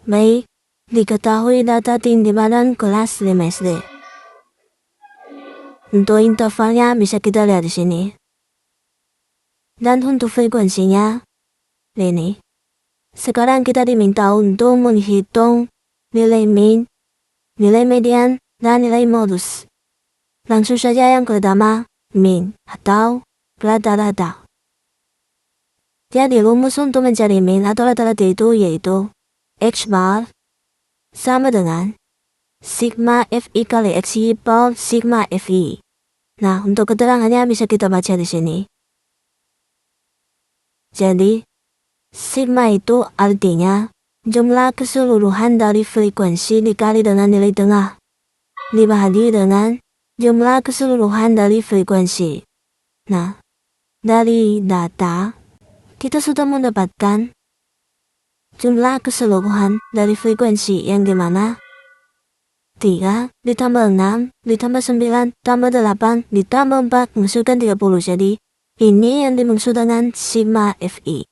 Baik, diketahui data timbangan kelas 5 SD. Untuk intervalnya bisa kita lihat di sini. Dan untuk frekuensinya, ini. Sekarang kita diminta untuk menghitung nilai min, nilai median, dan nilai modus. Langsung saja yang pertama, min atau rata-rata. Jadi rumus untuk mencari min atau rata-rata itu yaitu X bar sama dengan sigma FI kali XI per sigma FI. Nah, untuk keterangannya bisa kita baca di sini. Jadi, sigma itu artinya jumlah keseluruhan dari frekuensi dikali dengan nilai tengah, dibagi dengan jumlah keseluruhan dari frekuensi. Nah, dari data, kita sudah mendapatkan jumlah keseluruhan dari frekuensi yang dimana 3 ditambah 6 ditambah 9 tambah 8 ditambah 4 menghasilkan 30. Jadi, ini yang dimaksud dengan sigma FI.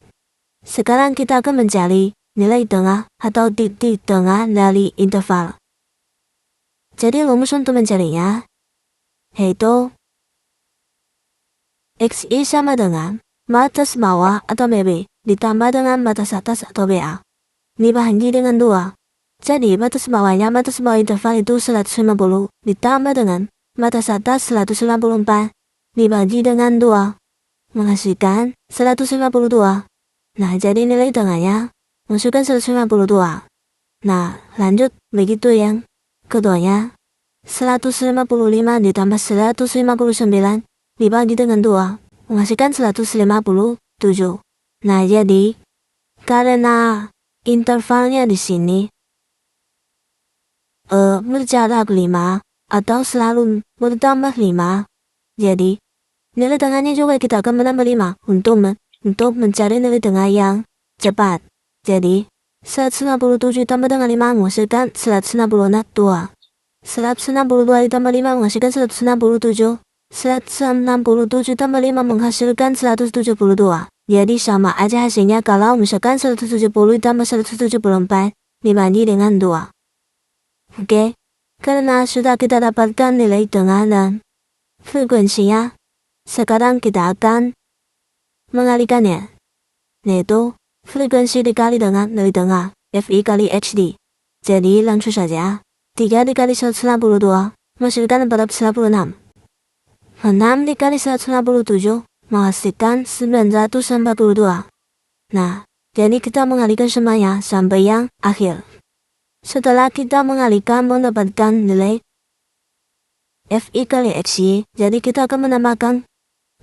Sekarang kita akan mencari nilai tengah atau titik tengah dari interval. Jadi rumus untuk mencarinya yaitu XI sama dengan batas bawah atau BB ditambah dengan batas atas atau BA. Dibagi dengan 2. Jadi batas bawah interval itu 150 ditambah dengan batas atas 194 dibagi dengan 2 menghasilkan 152. Nah, jadi nilai tengahnya masukkan 152. Nah, lanjut begitu yang keduanya 155 ditambah 159 dibagi dengan 2 menghasilkan 157. Nah, jadi karena intervalnya di sini berjarak 5 atau selalu bertambah 5, jadi nilai tengahnya juga kita akan menambah 5 untuk mencari nilai tengah yang cepat. Jadi 167 tambah dengan 5 menghasilkan 162. 162 ditambah 5 menghasilkan 167. 167 tambah 5 menghasilkan 172. Jadi sama aja hasilnya kalau misalkan 170 tambah 174 dibagi dengan 2. Oke, karena sudah kita dapatkan nilai tengah dan frekuensinya, sekarang kita akan mengalihkannya, yaitu frekuensi dikali dengan nilai tengah FI kali XD. Jadi langsung saja 3 dikali 162 menghasilkan 456. 6 dikali 167 menghasilkan 942. Nah, jadi kita mengalihkan semuanya sampai yang akhir. Setelah kita mengalihkan mendapatkan nilai FI kali XI, jadi kita akan menambahkan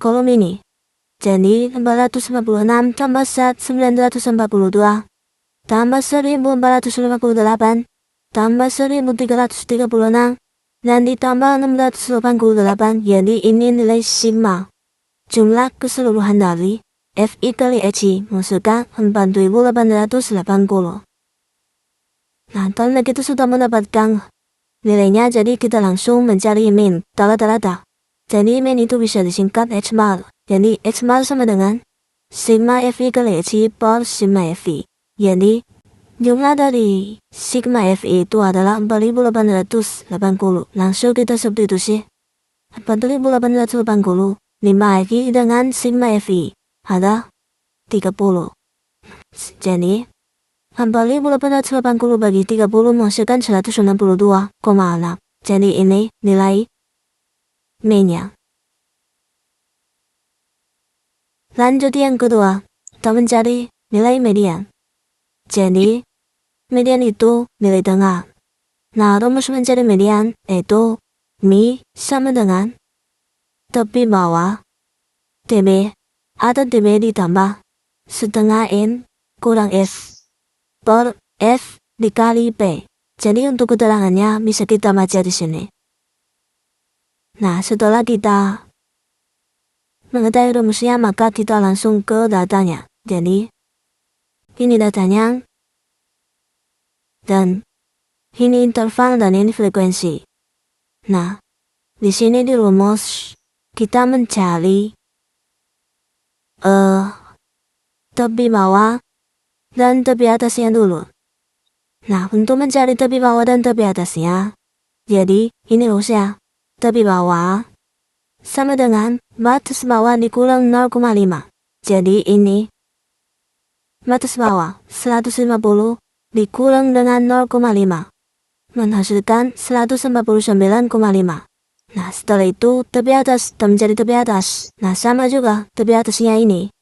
kolom ini. Jadi 456 tambah 942 tambah 1458 tambah 1336 dan ditambah 688, jadi ini nilai sigma. Jumlah keseluruhan dari FI kali XI menghasilkan 4880. Nah, karena kita sudah mendapatkan nilainya, jadi kita langsung mencari min rata-rata. Jadi min itu bisa disingkat X bar. Jadi X bar sama dengan sigma FI kali XI per sigma FI. Jadi jumlah dari sigma FI itu adalah 4880. Langsung kita substitusi 4880 dibagi dengan sigma FI ada 30. Jadi 4880 bagi 30 menghasilkan 162,6. Jadi ini nilai minnya. Lanjut yang kedua, kita mencari nilai median. Jadi median itu nilai tengah. Nah, rumus mencari median itu mi sama dengan tepi bawah TB atau TB ditambah setengah N kurang F per F dikali P. Jadi untuk keterangannya bisa kita baca di sini. Nah, setelah kita mengetahui rumusnya, maka kita langsung ke datanya. Jadi ini datanya dan ini interval dan ini frekuensi. Nah, di sini di rumus kita mencari tepi bawah dan tepi atasnya dulu. Nah, untuk mencari tepi bawah dan tepi atasnya, jadi ini rumusnya. Tepi bawah sama dengan batas bawah dikurang 0,5. Jadi ini batas bawah 150 dikurang dengan 0,5 menghasilkan 149,5. Nah, setelah itu tepi atas dan mencari tepi atas. Nah, sama juga tepi atasnya ini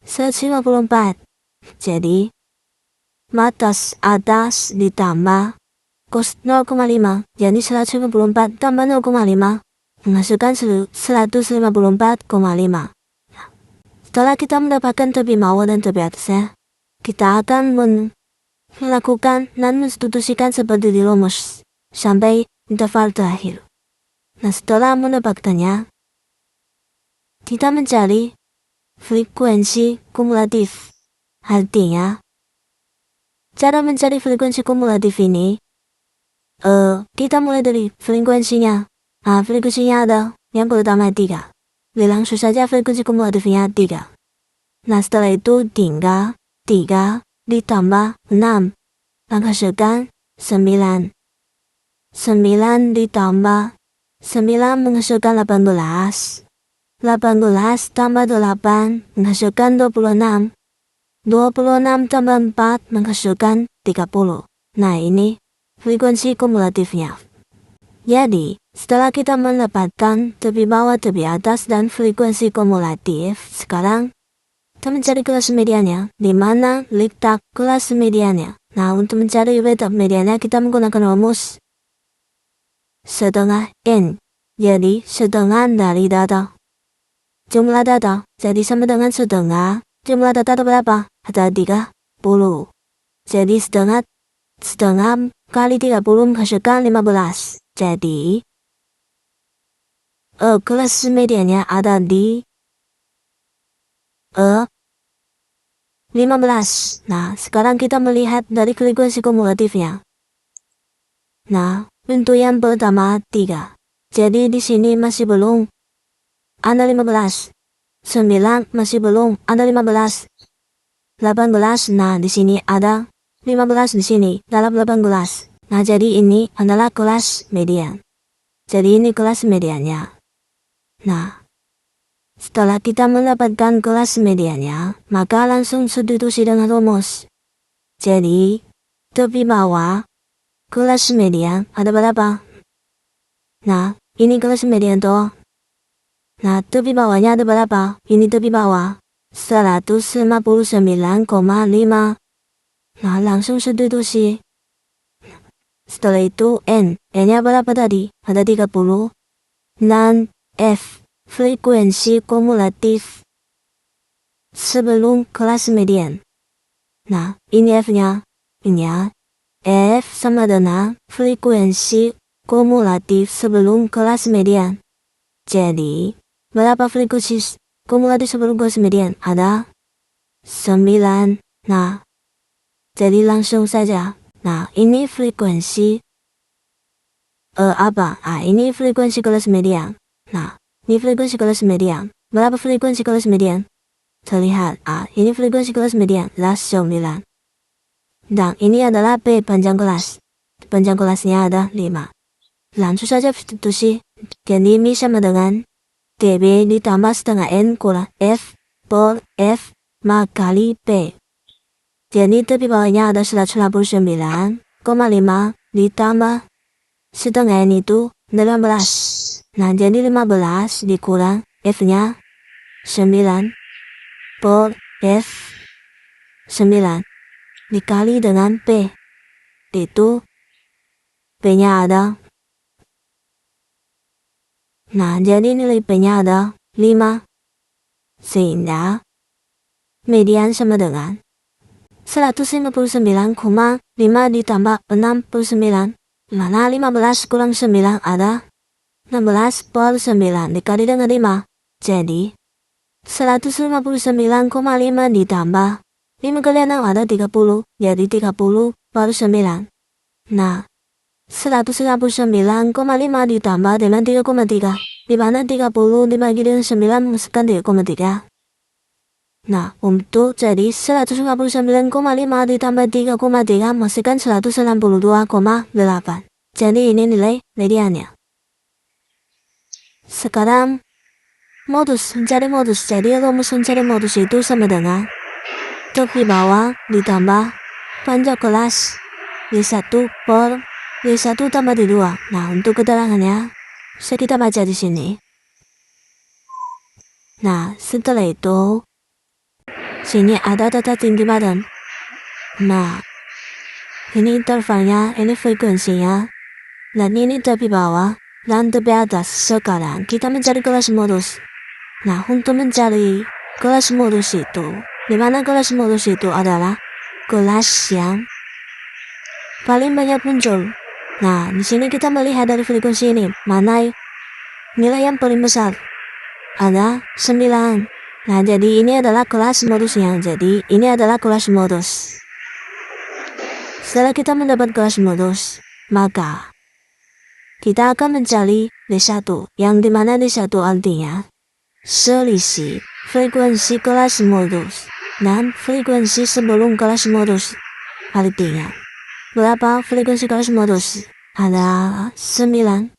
154. Jadi batas atas ditambah cos 0,5, jadi 154 tambah 0,5 menghasilkan 154,5. Setelah kita mendapatkan tepi bawah dan tepi atasnya, kita akan melakukan dan mensubstitusikan seperti di rumus sampai interval terakhir. Nah, setelah mendapatkannya, kita mencari frekuensi kumulatif. Artinya, cara mencari frekuensi kumulatif ini, kita mulai dari frekuensinya. Nah, frekuensinya ada yang pertama 3. Langsung saja frekuensi kumulatifnya 3. Nah, setelah itu 3 ditambah 6 menghasilkan 9. 9 ditambah 9 menghasilkan 18. 18 tambah 8 menghasilkan 26. 26 tambah 4 menghasilkan 30. Nah, ini frekuensi kumulatifnya. Jadi, setelah kita mendapatkan tepi bawah, tepi atas, dan frekuensi kumulatif, sekarang kita mencari kelas mediannya. Di mana letak kelas mediannya? Nah, untuk mencari letak mediannya, kita menggunakan rumus setengah N. Jadi, setengah dari data. Jumlah data, jadi sama dengan setengah. Jumlah data ada berapa? Ada 30. Jadi, setengah kali 30 menghasilkan 15. Jadi, kelas mediannya ada di 15. Nah, sekarang kita melihat dari frekuensi kumulatifnya. Nah, untuk yang pertama 3. Jadi di sini masih belum ada 15. 9 masih belum ada 15. 18. Nah, di sini ada 15 di sini dalam 18. Nah, jadi ini adalah kelas median. Jadi ini kelas mediannya. Nah, setelah kita mendapatkan kelas mediannya, maka langsung substitusi dengan rumus. Jadi, tepi bawah kelas median ada berapa? Nah, ini kelas median toh. Nah, tepi bawahnya ada berapa? Ini tepi bawah 159,5. Nah, langsung substitusi. Setelah itu N-nya berapa tadi? Ada 30. Dan F, frekuensi kumulatif sebelum kelas median. Nah, ini F-nya. F sama dengan frekuensi kumulatif sebelum kelas median. Jadi, berapa frekuensi kumulatif sebelum kelas median? Ada 9. Nah, jadi langsung saja. Nah, ini frekuensi ini frekuensi kelas median. Nah, ini frekuensi kelas median. Berapa frekuensi kelas median? Terlihat, ini frekuensi kelas median, las 9. Dan ini adalah P panjang kelas. Panjang kelasnya ada 5. Langsung saja substitusi. Jadi ini sama dengan TB ditambah setengah N kurang F per F kali P. Jadi tepi bawahnya ada 189,5 ditambah setengah N itu 15. Nah, jadi 15 dikurang F-nya 9 per F 9 dikali dengan P. Itu P-nya ada. Nah, jadi nilai P-nya ada 5. Sehingga median sama dengan 159,5 ditambah 69. Mana 15 kurang 9 ada 16 per 9 dikali dengan 5. Jadi 159,5 ditambah 5 kali 6 ada 30. Jadi 30 per 9. Nah, 159,5 ditambah dengan 3,3. Di mana 30 dibagi dengan 9 menghasilkan 3,3. Nah, untuk jadi 159,5 ditambah 3,3 masih kan 162,8. Jadi ini nilai mediannya. Sekarang, mencari modus. Jadi rumus mencari modus itu sama dengan tepi bawah ditambah panjang kelas D1 per D1 tambah D2. Nah, untuk keterangannya, bisa kita baca di sini. Nah, setelah itu, sini ada data tinggi badan. Nah, ini intervalnya, ini frekuensinya, dan ini tepi bawah, dan tepi atas. Sekarang kita mencari kelas modus. Nah, untuk mencari kelas modus itu, di mana kelas modus itu adalah kelas yang paling banyak muncul. Nah, di sini kita melihat dari frekuensi ini, mana nilai yang paling besar. Ada 9. Nah, jadi ini adalah kelas modusnya. Jadi, ini adalah kelas modus. Setelah kita mendapat kelas modus, maka kita akan mencari D1, yang dimana D1 artinya selisih frekuensi kelas modus dan frekuensi sebelum kelas modus. Artinya, berapa frekuensi kelas modus? Ada 9.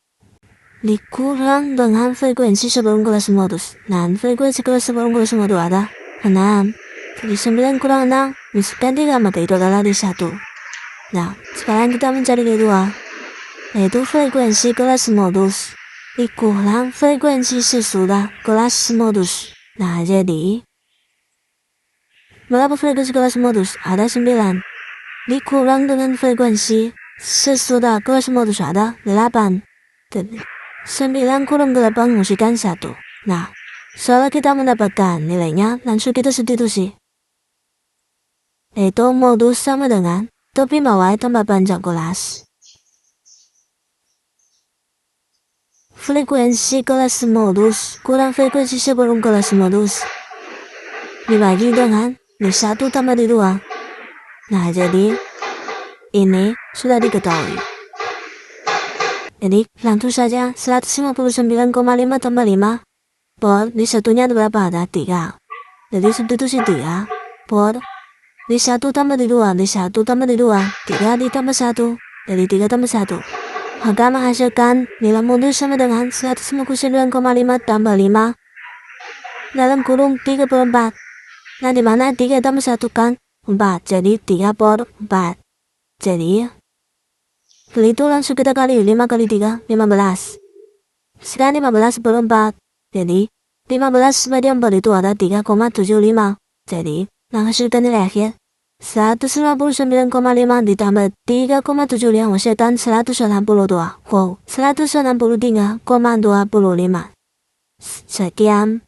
Dikurang dengan frekuensi sebelum kelas modus. Dan frekuensi kelas sebelum kelas modus ada 6. Jadi 9 kurang 6, misalkan 3, maka itu adalah D1. Nah, sekarang kita mencari D2, yaitu frekuensi kelas modus dikurang frekuensi sesudah kelas modus. Nah, jadi berapa frekuensi kelas modus? Ada 9. Dikurang dengan frekuensi sesudah kelas modus ada 8. 9 kurang 8 musikan 1. Nah, setelah kita mendapatkan nilainya, langsung kita substitusi. Yaitu modus sama dengan tepi bawah tambah panjang kelas. Frekuensi kelas modus kurang frekuensi sebelum kelas modus dibagi dengan D1 tambah D2. Nah, jadi ini sudah diketahui. Jadi langsung saja 159,5 tambah 5 per D1-nya berapa? Ada 3. Jadi substitusi 3 per D1 tambah D2, D1 tambah D2, 3 ditambah 1, jadi 3 tambah 1. Maka menghasilkan nilai modus sama dengan 159,5 tambah 5 dalam kurung 3/4. Nah, dimana 3 tambah 1 kan 4, jadi 3/4. Jadi, kali itu langsung kita kali 5 kali 3, 15. Sekarang 15/4. Jadi, 15 bagi 4 itu ada 3,75. Jadi, menghasilkan nilai akhir 159,5 ditambah 3,75 menghasilkan 162. Wow, 163,25. Sekian.